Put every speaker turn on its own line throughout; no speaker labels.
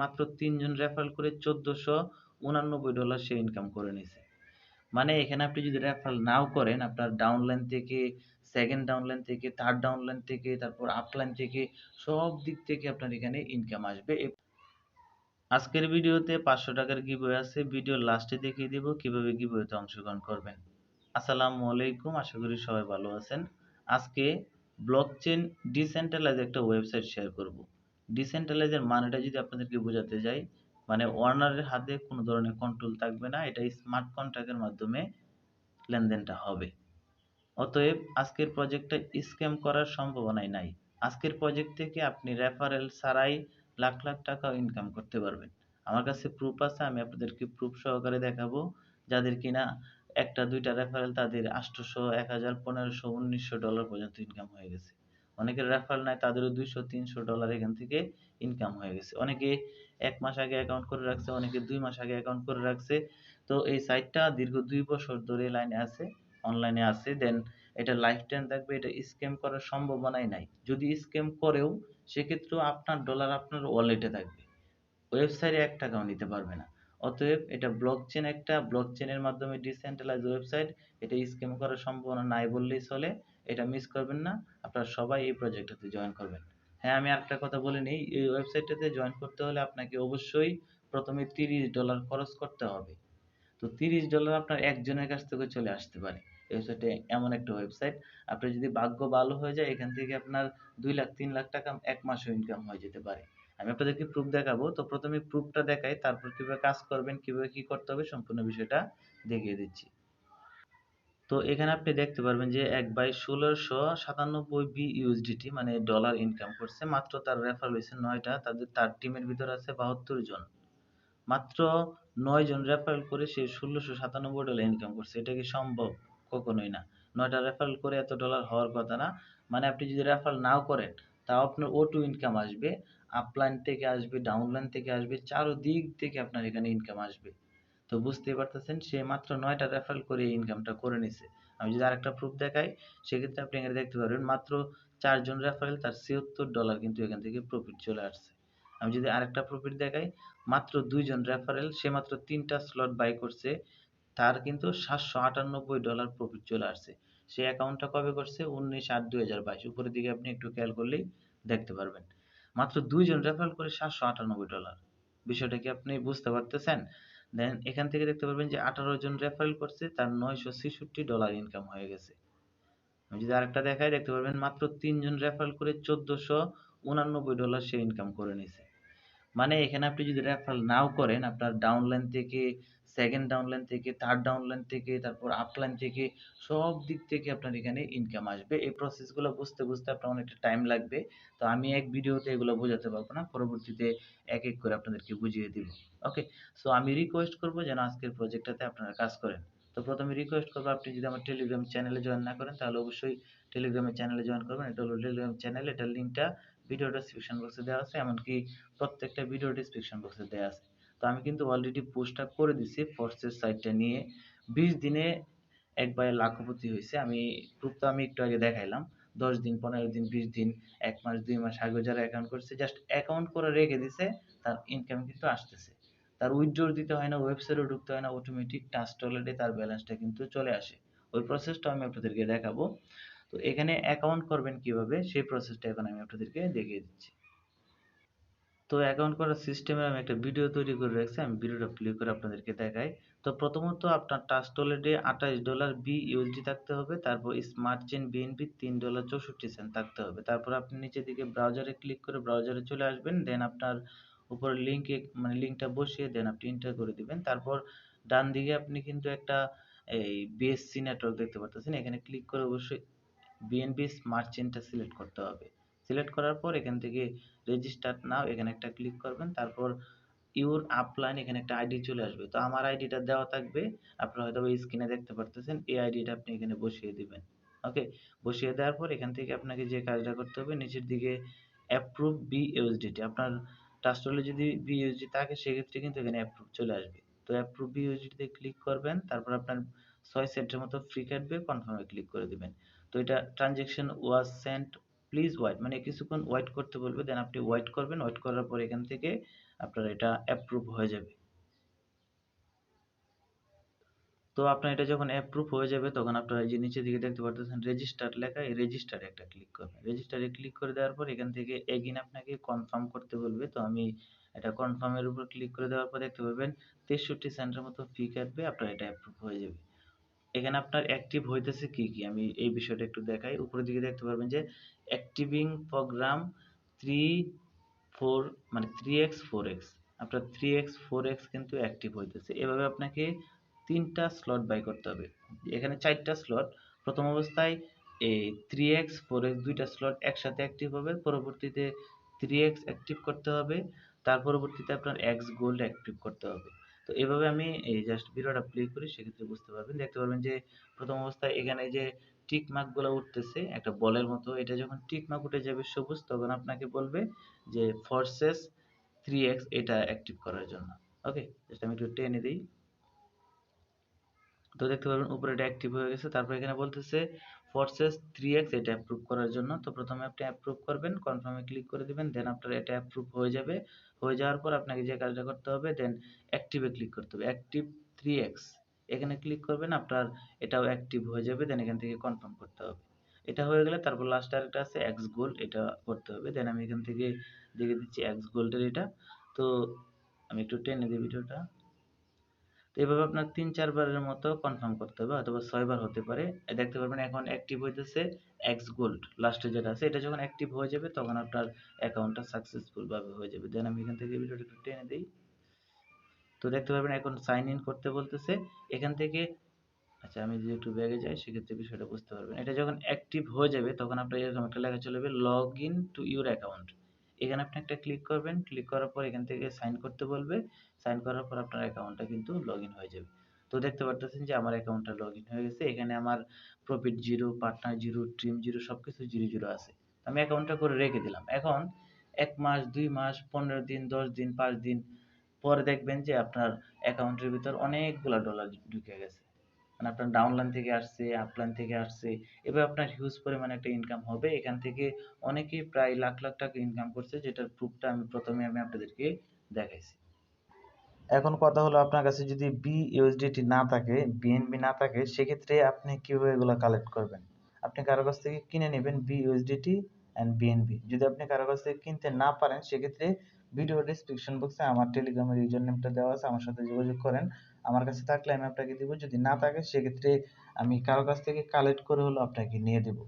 মাত্র 3 জন রেফারেল করে $1489 সে ইনকাম করে নিছে। মানে এখানে আপনি যদি রেফারেল নাও করেন, আপনার ডাউনলাইন থেকে, সেকেন্ড ডাউনলাইন থেকে, থার্ড ডাউনলাইন থেকে, তারপর আপলাইন থেকে, সব দিক থেকে আপনার এখানে ইনকাম আসবে। আজকের ভিডিওতে 500 টাকার গিভওয়ে আছে। ভিডিওর লাস্টে দেখিয়ে দেব কিভাবে গিভওয়েতে অংশগ্রহণ করবেন। আসসালামু আলাইকুম, আশা করি সবাই ভালো আছেন। আজকে ব্লকচেন ডিসেন্ট্রালাইজ একটা ওয়েবসাইট শেয়ার করব। ডিসেন্ট্রালাইজের মানেটা যদি আপনাদেরকে বোঝাতে যাই, মানে ওনারের হাতে কোনো ধরনের কন্ট্রোল থাকবে না, এটা স্মার্ট কন্ট্রাক্টের মাধ্যমে লেনদেনটা হবে। অতএব আজকের প্রজেক্টটা স্ক্যাম করার সম্ভাবনাই নাই। আজকের প্রজেক্ট থেকে আপনি রেফারেল ছাড়াই লাখ লাখ টাকা ইনকাম করতে পারবেন। আমার কাছে প্রুফ আছে, আমি আপনাদেরকে প্রুফ সহকারে দেখাবো। যাদের কিনা একটা দুইটা রেফারেল তাদের 800, 1000, 1500, $1900 পর্যন্ত ইনকাম হয়ে গেছে। অনেকের রেফারেল নাই, তাদেরও $200-300 এখান থেকে ইনকাম হয়ে গেছে। অনেকে 1 মাস আগে অ্যাকাউন্ট করে রাখছে, অনেকে 2 মাস আগে অ্যাকাউন্ট করে রাখছে। তো এই সাইটটা দীর্ঘ 2 বছর ধরে লাইনে আছে, অনলাইনে আছে। দেন এটা লাইফ টাইম থাকবে, এটা স্ক্যাম করার সম্ভাবনাই নাই। যদি স্ক্যাম করেও সেক্ষেত্রেও আপনার ডলার আপনার ওয়ালেটে থাকবে, ওয়েবসাইটে 1 টাকাও নিতে পারবে না। অতএব এটা ব্লকচেন, একটা ব্লকচেনের মাধ্যমে ডিসেন্ট্রালাইজ ওয়েবসাইট, এটা স্ক্যাম করার সম্ভাবনা নাই বললেই চলে। এটা মিস করবেন না, আপনারা সবাই এই প্রজেক্টটাতে জয়েন করবেন। হ্যাঁ, আমি আরেকটা কথা বলে নেই, এই ওয়েবসাইটটাতে জয়েন করতে হলে আপনাকে অবশ্যই প্রথমে $30 খরচ করতে হবে। তো $30 আপনার একজনের কাছ থেকে চলে আসতে পারে। এই ওয়েবসাইটে এমন একটা ওয়েবসাইট, আপনার যদি ভাগ্য ভালো হয়ে যায় এখান থেকে আপনার 2 লাখ 3 লাখ টাকা এক মাসেও ইনকাম হয়ে যেতে পারে। আমি আপনাদেরকে প্রুফ দেখাবো। তো প্রথমে প্রুফটা দেখাই, তারপর কিভাবে কাজ করবেন, কিভাবে কি করতে হবে সম্পূর্ণ বিষয়টা দেখিয়ে দিচ্ছি। তো এখানে আপনি দেখতে পারবেন যে 1/1697 BUSDT মানে ডলার ইনকাম করছে। মাত্র তার রেফারেল হয়েছে 9টা, তার টিমের ভিতর আছে 72 জন। মাত্র 9 জন রেফারেল করে সে $1697 ইনকাম করছে। এটা কি সম্ভব? কখনোই না। 9টা রেফারেল করে এত ডলার হওয়ার কথা না। মানে আপনি যদি রেফারেল নাও করেন, তাও আপনার O2 ইনকাম আসবে, আপলাইন থেকে আসবে, ডাউনলাইন থেকে আসবে, চারদিক থেকে আপনার এখানে ইনকাম আসবে। তো বুঝতেই পারতেছেন, সে মাত্র 9টা রেফারেল করে এই ইনকামটা করে নিছে। আমি যদি আরেকটা প্রুফ দেখাই, সেক্ষেত্রে আপনি এখানে দেখতে পারবেন মাত্র 4 জন রেফারেল, তার $76 কিন্তু এখান থেকে প্রফিট চলে আসছে। আমি যদি আরেকটা প্রফিট দেখাই, মাত্র 2 জন রেফারেল, সে মাত্র 3টা স্লট বাই করছে, তার কিন্তু $798 প্রফিট চলে আসছে। সে অ্যাকাউন্টটা কবে করছে? 19/8/2022। উপরের দিকে আপনি একটু খেয়াল করলেই দেখতে পারবেন। মাত্র 2 জন রেফারেল করে $798। বিষয়টা কি আপনি বুঝতে পারতেছেন? দেন এখান থেকে দেখতে পারবেন যে 18 জন রেফারেল করছে, তার $966 ইনকাম হয়ে গেছে। আমি যদি আরেকটা দেখাই, দেখতে পারবেন মাত্র 3 জন রেফারেল করে $1489 সে ইনকাম করে নিছে। মানে এখানে আপনি যদি রেফারেল নাও করেন, আপনার ডাউনলাইন থেকে, সেকেন্ড ডাউনলাইন থেকে, থার্ড ডাউনলাইন থেকে, তারপর আপলাইন থেকে, সব দিক থেকে আপনার এখানে ইনকাম আসবে। এই প্রসেসগুলো বুঝতে বুঝতে আপনার অনেকটা টাইম লাগবে। তো আমি এক ভিডিওতে এগুলো বোঝাতে পারবো না, পরবর্তীতে এক এক করে আপনাদেরকে বুঝিয়ে দিব। ওকে, সো আমি রিকোয়েস্ট করবো যেন আজকের প্রজেক্টটাতে আপনারা কাজ করেন। তো প্রথমে রিকোয়েস্ট করবো, আপনি যদি আমার টেলিগ্রাম চ্যানেলে জয়েন না করেন তাহলে অবশ্যই টেলিগ্রামের চ্যানেলে জয়েন করবেন। এটা হলো টেলিগ্রাম চ্যানেল, এটার লিঙ্কটা ভিডিও ডেসক্রিপশন বক্সে দেওয়া আছে, এমনকি প্রত্যেকটা ভিডিও ডেসক্রিপশন বক্সে দেওয়া আছে। তো আমি কিন্তু অলরেডি পোস্টটা করে দিছি ফোর্সের সাইটটা নিয়ে। 20 দিনে একবারে লাখপতি হয়েছে। আমি প্রুফটা আমি একটু আগে দেখাইলাম। 10 দিন, 15 দিন, 20 দিন, 1 মাস, 2 মাস আগে যারা অ্যাকাউন্ট করছে, জাস্ট অ্যাকাউন্ট করে রেখে দিছে, তার ইনকাম কিন্তু আসতেছে। তার উইথড্র দিতে হয় না, ওয়েবসাইটে ঢুকতে হয় না, অটোমেটিক ট্রাস্ট ওয়ালেটে তার ব্যালেন্সটা কিন্তু চলে আসে। ওই প্রসেসটা আমি আপনাদেরকে দেখাবো। তো এখানে অ্যাকাউন্ট করবেন কিভাবে সেই প্রসেসটা এখন আমি আপনাদেরকে দেখিয়ে দিচ্ছি। তো অ্যাকাউন্ট করার সিস্টেমে আমি একটা ভিডিও তৈরি করে রাখছি, আমি ভিডিওটা প্লে করে আপনাদেরকে দেখাই। তো প্রথমত আপনার ট্রাস্ট ওয়ালেটে $28 BUSD থাকতে হবে, তারপর স্মার্ট চেইন বিএনপি $3.64 থাকতে হবে। তারপর আপনি নিচের দিকে ব্রাউজারে ক্লিক করে ব্রাউজারে চলে আসবেন, দেন আপনার উপরে লিঙ্কে মানে লিঙ্কটা বসিয়ে দেন আপনি এন্টার করে দিবেন। তারপর ডান দিকে আপনি কিন্তু একটা এই বিএসসি নেটওয়ার্ক দেখতে পারতেছেন, এখানে ক্লিক করে অবশ্যই বিএনপি স্মার্ট চেইনটা সিলেক্ট করতে হবে। সিলেক্ট করার পর এখান থেকে রেজিস্টার নাও এখানে একটা ক্লিক করবেন, তারপর ইউর আপলাইন এখানে একটা আইডি চলে আসবে। তো আমার আইডিটা দেওয়া থাকবে, আপনারা হয়তো স্ক্রিনে দেখতে পারতেছেন, এই আইডিটা আপনি এখানে বসিয়ে দিবেন। ওকে, বসিয়ে দেওয়ার পর এখান থেকে আপনাকে যে কাজটা করতে হবে, নিচের দিকে অ্যাপ্রুভ বিইউএসডিটি, আপনার ট্রাস্ট ওয়ালেটে যদি বিইউএসডি থাকে সেক্ষেত্রে কিন্তু এখানে অ্যাপ্রুভ চলে আসবে। তো অ্যাপ্রুভ বিইউএসডিতে ক্লিক করবেন, তারপর আপনার 6 সেন্টের মতো ফ্রি কাটবে, কনফার্মে ক্লিক করে দিবেন। তো এটা transaction was sent, please wait, মানে কিছুক্ষণ ওয়েট করতে বলবে, দেন আপনি ওয়েট করবেন। ওয়েট করার পর এখান থেকে আপনার এটা অ্যাপ্রুভ হয়ে যাবে। তো আপনার এটা যখন অ্যাপ্রুভ হয়ে যাবে তখন আপনারা এই যে নিচের দিকে দেখতে পারতেছেন রেজিস্টার লেখা, এই রেজিস্টারে একটা ক্লিক করবেন। রেজিস্টারে ক্লিক করে দেওয়ার পর এখান থেকে এগেইন আপনাকে কনফার্ম করতে বলবে। তো আমি এটা কনফার্মের উপর ক্লিক করে দেওয়ার পর দেখতে পাবেন 63 সেন্টের মতো ফি কাটবে, আপনার এটা অ্যাপ্রুভ হয়ে যাবে। এখানে আপনার অ্যাক্টিভ হইতেছে কি কি আমি এই বিষয়টা একটু দেখাই। উপরের দিকে দেখতে পারবেন যে অ্যাক্টিভিং প্রোগ্রাম 3 4 মানে 3x 4x, আপনার 3x 4x কিন্তু অ্যাক্টিভ হইতেছে। এভাবে আপনাকে 3টা স্লট বাই করতে হবে। এখানে 4টা স্লট, প্রথম অবস্থায় এই 3x 4x দুইটা স্লট একসাথে অ্যাক্টিভ হবে, পরবর্তীতে 3x অ্যাক্টিভ করতে হবে, তার পরবর্তীতে আপনার x গোল্ড অ্যাক্টিভ করতে হবে। তো এভাবে আমি এই জাস্ট ভিডিওটা প্লে করি, সেক্ষেত্রে বুঝতে পারবেন। দেখতে পারবেন যে প্রথম অবস্থায় এখানে যে টিক মার্ক গুলো উঠতেছে একটা বলের মতো, এটা যখন টিক মার্ক উঠে যাবে সবুজ, তখন আপনাকে বলবে যে ফরসেস 3x এটা অ্যাক্টিভ করার জন্য। ওকে, জাস্ট আমি একটু টেনে দিই। তো দেখতে পারবেন উপরে এটা অ্যাক্টিভ হয়ে গেছে। তারপর এখানে বলতেছে ফরসেস 3x এটা অ্যাপ্রুভ করার জন্য। তো প্রথমে আপনি অ্যাপ্রুভ করবেন, কনফার্মে ক্লিক করে দিবেন, দেন আপনার এটা অ্যাপ্রুভ হয়ে যাবে। হয়ে যাওয়ার পর আপনাকে যে কাজটা করতে হবে, দেন অ্যাক্টিভে ক্লিক করতে হবে, অ্যাক্টিভ 3x এখানে ক্লিক করবেন, আপনার এটাও অ্যাক্টিভ হয়ে যাবে। দেন এখান থেকে কনফার্ম করতে হবে। এটা হয়ে গেলে তারপর লাস্টে আরেকটা আছে এক্স গোল্ড, এটা করতে হবে। দেন আমি এখান থেকে দেখে দিচ্ছি এক্স গোল্ডের এটা। তো আমি একটু টেনে দিই ভিডিওটা। তো এভাবে আপনার 3-4 বারের মতো কনফার্ম করতে হবে, অথবা 6 বার হতে পারে। দেখতে পারবেন এখন অ্যাক্টিভ হইতেছে এক্স গোল্ড, লাস্টে যেটা আছে এটা যখন অ্যাক্টিভ হয়ে যাবে তখন আপনার অ্যাকাউন্টটা সাকসেসফুল ভাবে হয়ে যাবে। দেন আমি এখান থেকে ভিডিওটা একটু টেনে দিই। তো দেখতে পারবেন এখন সাইন ইন করতে বলতেছে এখান থেকে। আচ্ছা, আমি যদি একটু ব্যাগে যাই সেক্ষেত্রে বিষয়টা বুঝতে পারবেন। এটা যখন অ্যাক্টিভ হয়ে যাবে তখন আপনার এরকম একটা লেখা চলে যাবে log in to your account. এখানে আপনি একটা ক্লিক করবেন, ক্লিক করার পর এখান থেকে সাইন করতে বলবে। সাইন করার পর আপনার অ্যাকাউন্টটা কিন্তু লগ ইন হয়ে যাবে। তো দেখতে পারতেছেন যে আমার অ্যাকাউন্টটা লগ ইন হয়ে গেছে। এখানে আমার profit zero, partner zero, trim zero, সবকিছু জিরো জিরো আছে। আমি অ্যাকাউন্টটা করে রেখে দিলাম। এখন 1 মাস, 2 মাস, 15 দিন, 10 দিন, 5 দিন পরে দেখবেন যে আপনার অ্যাকাউন্টের ভিতর অনেকগুলা ডলার ঢুকে গেছে। মানে আপনার ডাউনলাইন থেকে আসছে, আপলাইন থেকে আসছে, এভাবে আপনার হিউজ পরিমাণে একটা ইনকাম হবে। এখান থেকে অনেকেই প্রায় লাখ লাখ টাকা ইনকাম করছে, যেটার প্রুফটা আমি প্রথমে আপনাদেরকে দেখাইছি। এখন কথা হলো আপনার কাছে যদি বিইউএসডিটি না থাকে, বিএনবি না থাকে, সেক্ষেত্রে আপনি কিভাবে এগুলো কালেক্ট করবেন? আপনি কারো কাছ থেকে কিনে নেবেন বিইউএসডিটি অ্যান্ড বিএনবি। যদি আপনি কারো কাছ থেকে কিনতে না পারেন সেক্ষেত্রে ভিডিও ডেসক্রিপশন বক্সে আমার টেলিগ্রামের ইউজার নেমটা দেওয়া আছে, আমার সাথে যোগাযোগ করেন। আমার কাছে থাকলে আমি আপনাকে দিব, যদি না থাকে সেক্ষেত্রে আমি কারো কাছ থেকে কালেক্ট করে হলো আপনাকে নিয়ে দেব।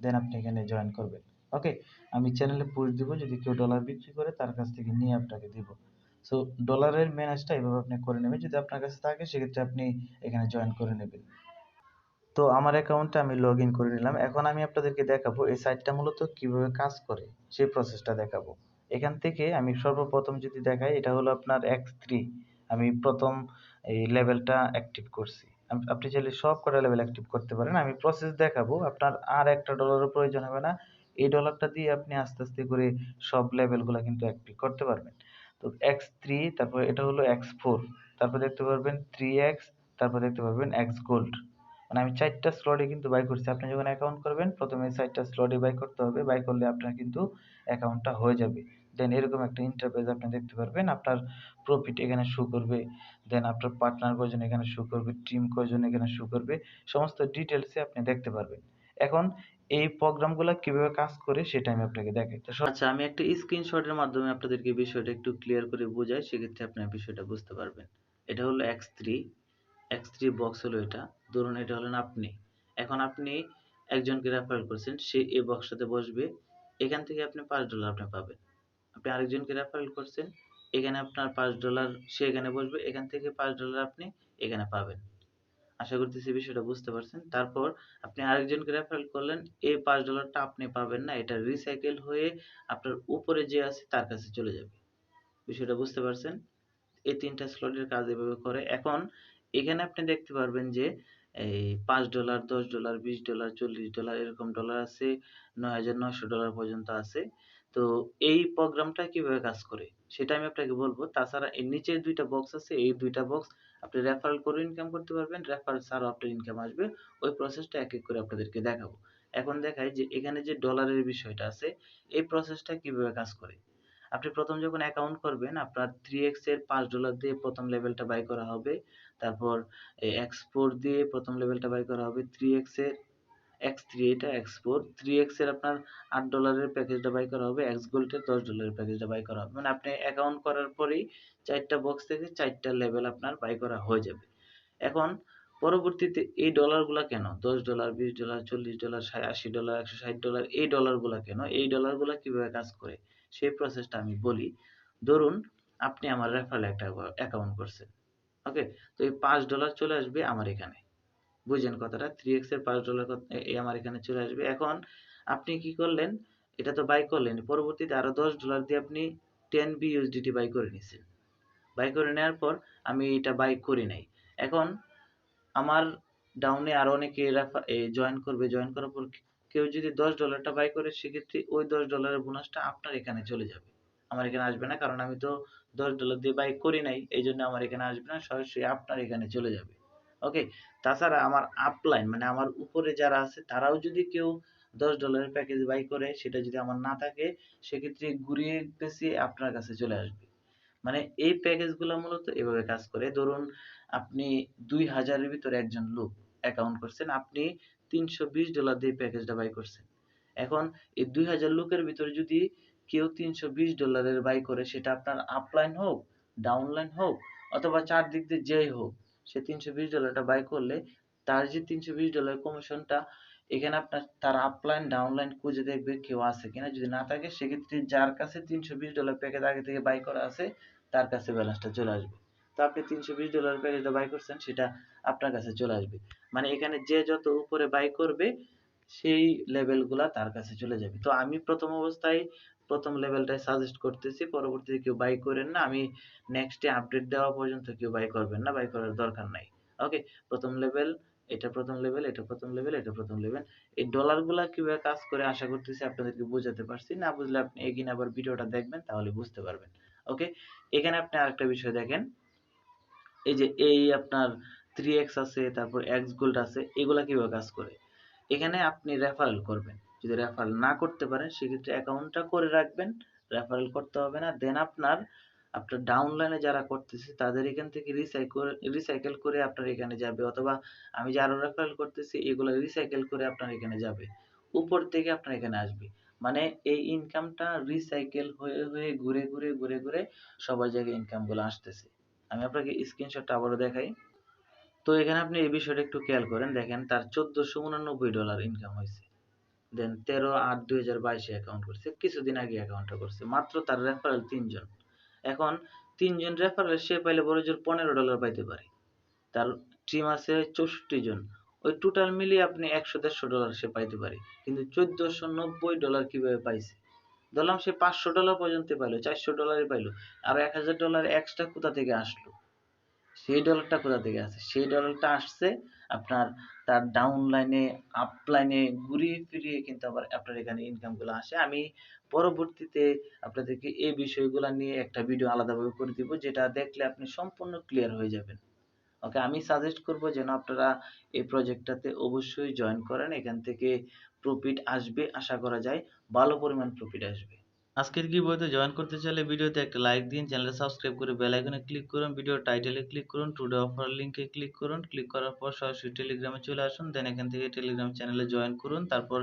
দেন আপনি এখানে জয়েন করবেন। ওকে, আমি চ্যানেলে পোস্ট দিব, যদি কেউ ডলার বিক্রি করে তার কাছ থেকে নিয়ে আপনাকে দিব। সো ডলারের ম্যানেজটা এভাবে আপনি করে নেবেন। যদি আপনার কাছে থাকে সেক্ষেত্রে আপনি এখানে জয়েন করে নেবেন। তো আমার অ্যাকাউন্টে আমি লগ ইন করে নিলাম। এখন আমি আপনাদেরকে দেখাবো এই সাইটটা মূলত কিভাবে কাজ করে, সেই প্রসেসটা দেখাবো। এখান থেকে আমি সর্বপ্রথম যদি দেখাই, এটা হলো আপনার X3। আমি প্রথম এই লেভেলটা অ্যাক্টিভ করছি। আপনি চাইলে সব কটা লেভেল অ্যাক্টিভ করতে পারেন। আমি প্রসেস দেখাবো, আপনার আর একটা ডলারের প্রয়োজন হবে না। এই ডলারটা দিয়ে আপনি আস্তে আস্তে করে সব লেভেলগুলো কিন্তু অ্যাক্টিভ করতে পারবেন। তো X3, তারপর এটা হলো X4, তারপর দেখতে পারবেন 3X, তারপর দেখতে পারবেন X গোল্ড। মানে আমি 4টা স্লটই কিন্তু বাই করছি। আপনি যখন অ্যাকাউন্ট করবেন প্রথমে 4টা স্লটই বাই করতে হবে। বাই করলে আপনার কিন্তু অ্যাকাউন্টটা হয়ে যাবে। দেন এরকম একটা ইন্টারফেস আপনি দেখতে পারবেন। আপনার প্রফিট এখানে শো করবে। দেন আপনার পার্টনার কয়জন এখানে শো করবে, টিম কয়জন এখানে শো করবে। সমস্ত ডিটেইলসে আপনি দেখতে পারবেন। এখন এই প্রোগ্রামগুলো কিভাবে কাজ করে সেটা আমি আপনাকে দেখাই। আচ্ছা, আমি একটা স্ক্রিনশটের মাধ্যমে আপনাদেরকে বিষয়টা একটু ক্লিয়ার করে বোঝাই, সেক্ষেত্রে আপনার বিষয়টা বুঝতে পারবেন। এটা হলো X3, X3 বক্স হলো এটা। ধরুন এটা হলেন আপনি। এখন আপনি একজনকে রেফারেল করছেন, সে এই বক্সটাতে বসবে। এখান থেকে আপনি $5 আপনি পাবেন। আপনি আরেকজনকে রেফারেল করছেন, এখানে আপনার $5 সে এখানে বসবে, এখান থেকে $5 আপনি এখানে পাবেন। আশা করতেছি বিষয়টা বুঝতে পারছেন। তারপর আপনি আরেকজনকে রেফারেল করলেন, এই $5 আপনি পাবেন না, এটা রিসাইকেল হয়ে আপনার উপরে যে আছে তার কাছে চলে যাবে। বিষয়টা বুঝতে পারছেন? এই 3টা স্লটের কাজ এভাবে করে। এখন এখানে আপনি দেখতে পারবেন যে এই $5, $10, $20, $40 এরকম ডলার আছে, $9,900 পর্যন্ত আছে। তো এই প্রোগ্রামটা কিভাবে কাজ করে সেটা আমি আপনাকে বলবো। তাছাড়া এর নিচের 2টা বক্স আছে, এই 2টা বক্স আপনি রেফারেল করেও ইনকাম করতে পারবেন, রেফারেল ছাড়াও আপনার ইনকাম আসবে। ওই প্রসেসটা এক এক করে আপনাদেরকে দেখাবো। এখন দেখাই যে এখানে যে ডলারের বিষয়টা আছে, এই প্রসেসটা কিভাবে কাজ করে। আপনি প্রথম যখন অ্যাকাউন্ট করবেন আপনার 3x এর $5 দিয়ে প্রথম লেভেলটা বাই করা হবে, তারপর x4 দিয়ে প্রথম লেভেলটা বাই করা হবে, 3x এর x3 এটা x4 3x এর আপনার $8 এর প্যাকেজটা বাই করা হবে, xgold এর $10 এর প্যাকেজটা বাই করা হবে। মানে আপনি অ্যাকাউন্ট করার পরেই 4টা বক্স থেকে 4টা লেভেল আপনার বাই করা হয়ে যাবে। এখন পরবর্তীতে এই ডলারগুলা কেন $10 $20 $40 $80 $160 এই ডলারগুলা কেন, এই ডলারগুলা কিভাবে কাজ করে সেই প্রসেসটা আমি বলি। ধরুন আপনি আমার রেফারেল একটা অ্যাকাউন্ট করছেন, ওকে, তো এই $5 চলে আসবে আমার এখানে, বুঝেন কথাটা, 3x এর $5 আমার এখানে চলে আসবে। এখন আপনি কি করলেন, এটা তো বাই করলেন, পরবর্তীতে আরো $10 দিয়ে আপনি 10 BUSDT বাই করে নিছেন। বাই করে নেওয়ার পর আমি এটা বাই করি নাই। এখন আমার ডাউনে আরো অনেকে জয়েন করবে, জয়েন করার পর কেউ যদি $10টা বাই করে সেক্ষেত্রে ওই $10 বোনাসটা আপনার এখানে চলে যাবে, আমার এখানে আসবে না, কারণ আমি তো $10 দিয়ে বাই করি নাই, এই জন্য আমার এখানে আসবে না, সরাসরি আপনার এখানে চলে যাবে। ওকে, তাছাড়া আমার আপলাইন মানে আমার উপরে যারা আছে তারাও যদি কেউ $10 প্যাকেজ বাই করে সেটা যদি আমার না থাকে সেক্ষেত্রে ঘুরিয়ে পেঁচিয়ে আপনার কাছে চলে আসবে। মানে এই প্যাকেজগুলো মূলত এভাবে কাজ করে। ধরুন আপনি 2000 এর ভিতরে একজন লোক অ্যাকাউন্ট করছেন, আপনি $320 দিয়ে প্যাকেজটা বাই করছেন। এখন এই 2000 লোকের ভিতরে যদি কেউ $320 এর বাই করে সেটা আপনার আপলাইন হোক, ডাউনলাইন হোক অথবা চারদিক দিয়ে যেই হোক, সে $320টা বাই করলে তার যে $320 কমিশনটা এখানে আপনার তার আপলাইন ডাউনলাইন খুঁজে দেখবে কেউ আছে কিনা, যদি না থাকে সেক্ষেত্রে যার কাছে $320 প্যাকেজ আগে থেকে বাই করা আছে তার কাছে ব্যালেন্সটা চলে আসবে। তো আপনি $320 প্যাকেজটা বাই করছেন সেটা আপনার কাছে চলে আসবে। মানে এখানে যে যত উপরে বাই করবে সেই লেভেলগুলা তার কাছে চলে যাবে। তো আমি প্রথম অবস্থায় প্রথম লেভেলটাই সাজেস্ট করতেছি, পরবর্তীতে কেউ বাই করেন না, আমি নেক্সটে আপডেট দেওয়া পর্যন্ত কেউ বাই করবেন না, বাই করার দরকার নাই। ওকে, প্রথম লেভেল, এটা প্রথম লেভেল, এটা প্রথম লেভেল, এটা প্রথম লেভেল। এই ডলারগুলা কিভাবে কাজ করে আশা করতেছি আপনাদেরকে বোঝাতে পারছি। না বুঝলে আপনি এগিয়ে আবার ভিডিওটা দেখবেন তাহলে বুঝতে পারবেন। ওকে, এখানে আপনি আরেকটা বিষয় দেখেন, এই যে এই আপনার 3x আছে, তারপর xgold আছে, এগুলা কিভাবে কাজ করে। এখানে আপনি রেফারেল করবেন, যদি রেফারেল না করতে পারেন সেক্ষেত্রে অ্যাকাউন্টটা করে রাখবেন, রেফারেল করতে হবে না। দেন আপনার আপনার ডাউনলাইনে যারা করতেছে তাদের এখান থেকে রিসাইকেল করে আপনার এখানে যাবে, অথবা আমি যে আরো রেফারেল করতেছি এগুলো রিসাইকেল করে আপনার এখানে যাবে, উপর থেকে আপনার এখানে আসবে। মানে এই ইনকামটা রিসাইকেল হয়ে হয়ে ঘুরে ঘুরে ঘুরে ঘুরে সবার জায়গায় ইনকামগুলো আসতেছে। আমি আপনাকে স্ক্রিনশটটা আবারও দেখাই। তো এখানে আপনি এই বিষয়টা একটু খেয়াল করেন, দেখেন তার $1489 ইনকাম হয়েছে। দেন 13/8/2022 অ্যাকাউন্ট করছে, কিছুদিন আগে অ্যাকাউন্টটা করছে, মাত্র তার রেফারেল 3 জন। এখন 3 জন রেফারেল সে পাইলে বড় জোর $15 পাইতে পারে, তার টিম আছে 64 জন, ওই টোটাল মিলিয়ে আপনি $100-150 সে পাইতে পারে, কিন্তু $1490 কিভাবে পাইছে, ধরলাম সে $500 পর্যন্ত পাইলো, $400 পাইলো, আর $1000 এক্সট্রা কোথা থেকে আসলো, সেই ডলারটা কোথা থেকে আসে, সেই ডলারটা আসছে আপনার তার ডাউন লাইনে আপ লাইনে ঘুরিয়ে ফিরিয়ে কিন্তু আবার আপনার এখানে ইনকাম গুলো আসে। আমি পরবর্তীতে আপনাদেরকে এই বিষয়গুলো নিয়ে একটা ভিডিও আলাদাভাবে করে দিব, যেটা দেখলে আপনি সম্পূর্ণ ক্লিয়ার হয়ে যাবেন। ওকে, আমি সাজেস্ট করব যেন আপনারা এই প্রজেক্টটাতে অবশ্যই জয়েন করেন, এখান থেকে প্রফিট আসবে, আশা করা যায় ভালো পরিমাণ প্রফিট আসবে। আজকের গিভওয়েতে জয়েন করতে চাইলে ভিডিওতে একটা লাইক দিন, চ্যানেলটা সাবস্ক্রাইব করে বেল আইকনে ক্লিক করুন, ভিডিও টাইটেলে ক্লিক করুন, টুডে অফার লিংকে ক্লিক করুন, ক্লিক করার পর সরাসরি টেলিগ্রামে চলে আসুন, দেন এখান থেকে টেলিগ্রাম চ্যানেলে জয়েন করুন, তারপর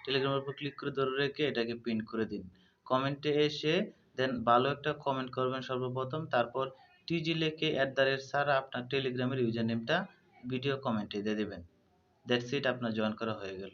টেলিগ্রামের উপর ক্লিক করে ধরে রেখে এটাকে পিন করে দিন। কমেন্টে এসে দেন ভালো একটা কমেন্ট করবেন সর্বপ্রথম, তারপর টিজি লিখে @স্যার আপনার টেলিগ্রামের ইউজার নেমটা ভিডিও কমেন্টে দিয়ে দেবেন। দ্যাটস ইট, আপনার জয়েন করা হয়ে গেল।